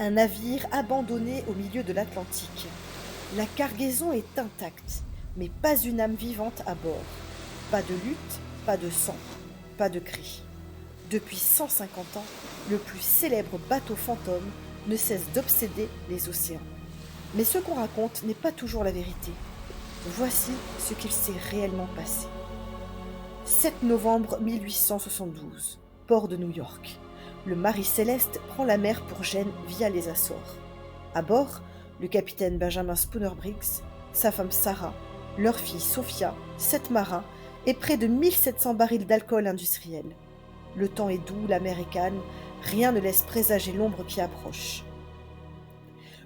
Un navire abandonné au milieu de l'Atlantique. La cargaison est intacte, mais pas une âme vivante à bord. Pas de lutte, pas de sang, pas de cris. Depuis 150 ans, le plus célèbre bateau fantôme ne cesse d'obséder les océans. Mais ce qu'on raconte n'est pas toujours la vérité. Voici ce qu'il s'est réellement passé. 7 novembre 1872, port de New York. Le Marie Céleste prend la mer pour Gênes via les Açores. À bord, le capitaine Benjamin Spooner Briggs, sa femme Sarah, leur fille Sophia, 7 marins et près de 1700 barils d'alcool industriel. Le temps est doux, la mer est calme, rien ne laisse présager l'ombre qui approche.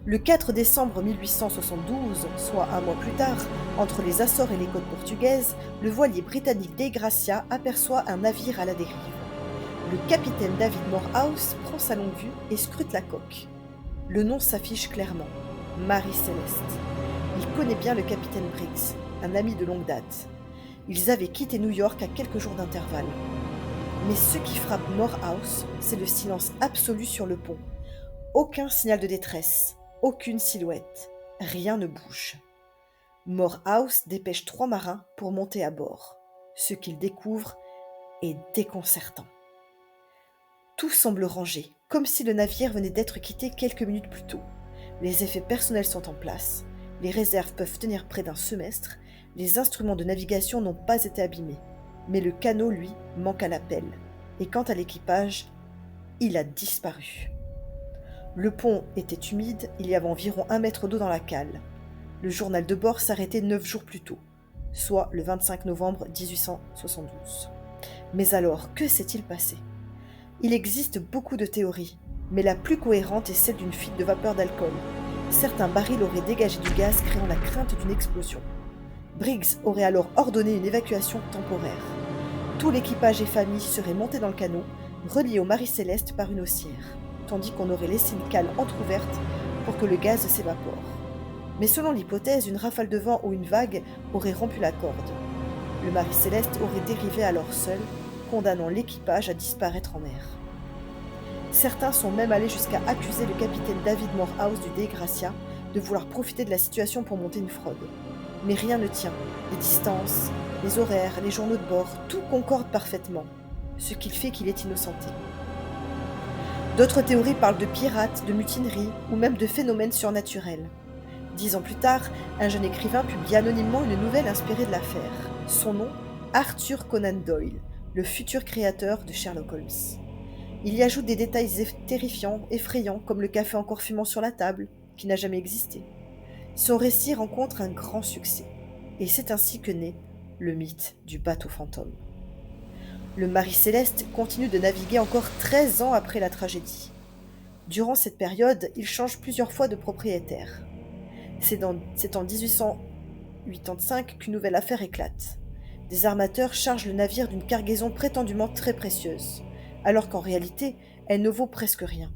Le 4 décembre 1872, soit un mois plus tard, entre les Açores et les côtes portugaises, le voilier britannique Dei Gracia aperçoit un navire à la dérive. Le capitaine David Morehouse prend sa longue vue et scrute la coque. Le nom s'affiche clairement, Marie Céleste. Il connaît bien le capitaine Briggs, un ami de longue date. Ils avaient quitté New York à quelques jours d'intervalle. Mais ce qui frappe Morehouse, c'est le silence absolu sur le pont. Aucun signal de détresse, aucune silhouette, rien ne bouge. Morehouse dépêche 3 marins pour monter à bord. Ce qu'ils découvrent est déconcertant. Tout semble rangé, comme si le navire venait d'être quitté quelques minutes plus tôt. Les effets personnels sont en place, les réserves peuvent tenir près d'un semestre, les instruments de navigation n'ont pas été abîmés. Mais le canot, lui, manque à l'appel. Et quant à l'équipage, il a disparu. Le pont était humide, il y avait environ 1 mètre d'eau dans la cale. Le journal de bord s'arrêtait 9 jours plus tôt, soit le 25 novembre 1872. Mais alors, que s'est-il passé ? Il existe beaucoup de théories, mais la plus cohérente est celle d'une fuite de vapeur d'alcool. Certains barils auraient dégagé du gaz, créant la crainte d'une explosion. Briggs aurait alors ordonné une évacuation temporaire. Tout l'équipage et famille seraient montés dans le canot, reliés au Marie Céleste par une haussière, tandis qu'on aurait laissé une cale entr'ouverte pour que le gaz s'évapore. Mais selon l'hypothèse, une rafale de vent ou une vague aurait rompu la corde. Le Marie Céleste aurait dérivé alors seul, condamnant l'équipage à disparaître en mer. Certains sont même allés jusqu'à accuser le capitaine David Morehouse du Dei Gracia de vouloir profiter de la situation pour monter une fraude. Mais rien ne tient, les distances, les horaires, les journaux de bord, tout concorde parfaitement, ce qui fait qu'il est innocenté. D'autres théories parlent de pirates, de mutineries ou même de phénomènes surnaturels. 10 ans plus tard, un jeune écrivain publie anonymement une nouvelle inspirée de l'affaire. Son nom, Arthur Conan Doyle, le futur créateur de Sherlock Holmes. Il y ajoute des détails terrifiants, effrayants, comme le café encore fumant sur la table, qui n'a jamais existé. Son récit rencontre un grand succès, et c'est ainsi que naît le mythe du bateau fantôme. Le Marie Céleste continue de naviguer encore 13 ans après la tragédie. Durant cette période, il change plusieurs fois de propriétaire. C'est en 1885 qu'une nouvelle affaire éclate. Des armateurs chargent le navire d'une cargaison prétendument très précieuse, alors qu'en réalité, elle ne vaut presque rien.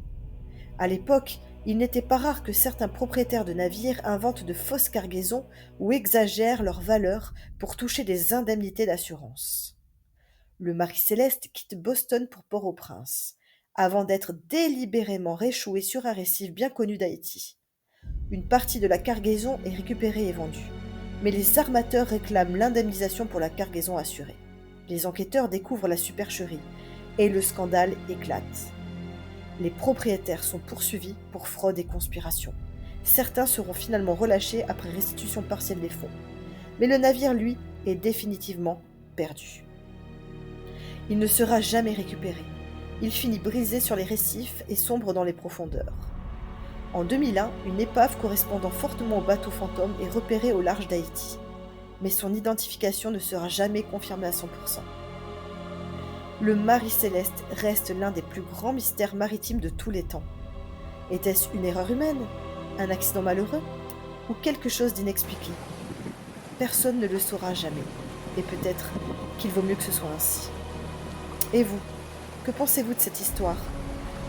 À l'époque, il n'était pas rare que certains propriétaires de navires inventent de fausses cargaisons ou exagèrent leur valeur pour toucher des indemnités d'assurance. Le Marie Céleste quitte Boston pour Port-au-Prince, avant d'être délibérément réchoué sur un récif bien connu d'Haïti. Une partie de la cargaison est récupérée et vendue, mais les armateurs réclament l'indemnisation pour la cargaison assurée. Les enquêteurs découvrent la supercherie et le scandale éclate. Les propriétaires sont poursuivis pour fraude et conspiration. Certains seront finalement relâchés après restitution partielle des fonds. Mais le navire, lui, est définitivement perdu. Il ne sera jamais récupéré. Il finit brisé sur les récifs et sombre dans les profondeurs. En 2001, une épave correspondant fortement au bateau fantôme est repérée au large d'Haïti. Mais son identification ne sera jamais confirmée à 100%. Le Marie Céleste reste l'un des plus grands mystères maritimes de tous les temps. Était-ce une erreur humaine, un accident malheureux ou quelque chose d'inexpliqué ? Personne ne le saura jamais, et peut-être qu'il vaut mieux que ce soit ainsi. Et vous, que pensez-vous de cette histoire ?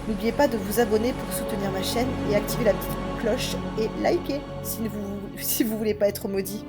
N'oubliez pas de vous abonner pour soutenir ma chaîne et activer la petite cloche et liker si vous voulez pas être maudit.